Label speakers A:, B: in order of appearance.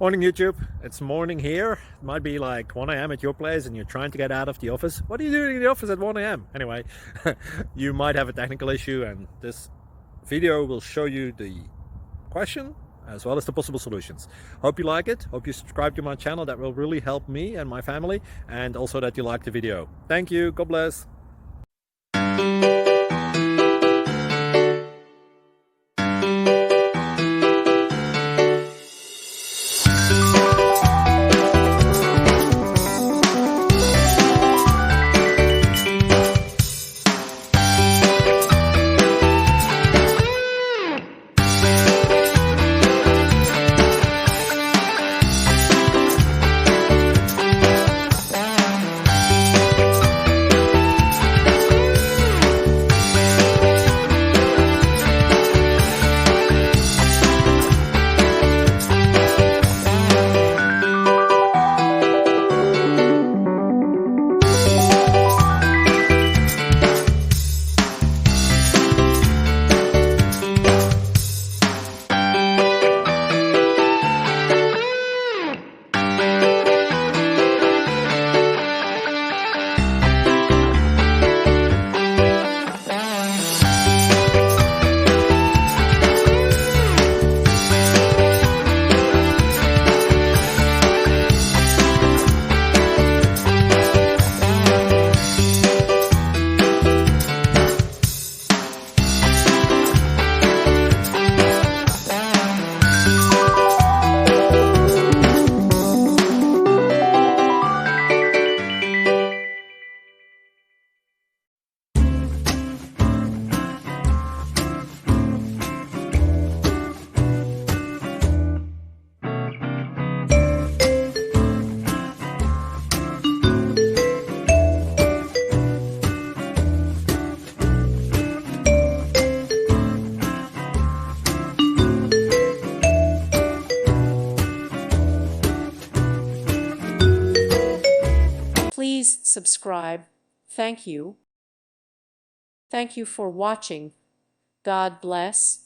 A: Morning YouTube, it's morning here. It might be like 1 a.m. at your place and you're trying to get out of the office. What are you doing in the office at 1 a.m.? Anyway, you might have a technical issue and this video will show you the question as well as the possible solutions. Hope you like it, hope you subscribe to my channel. That will really help me and my family, and also that you like the video. Thank you, God bless.
B: Please subscribe. Thank you. Thank you for watching. God bless.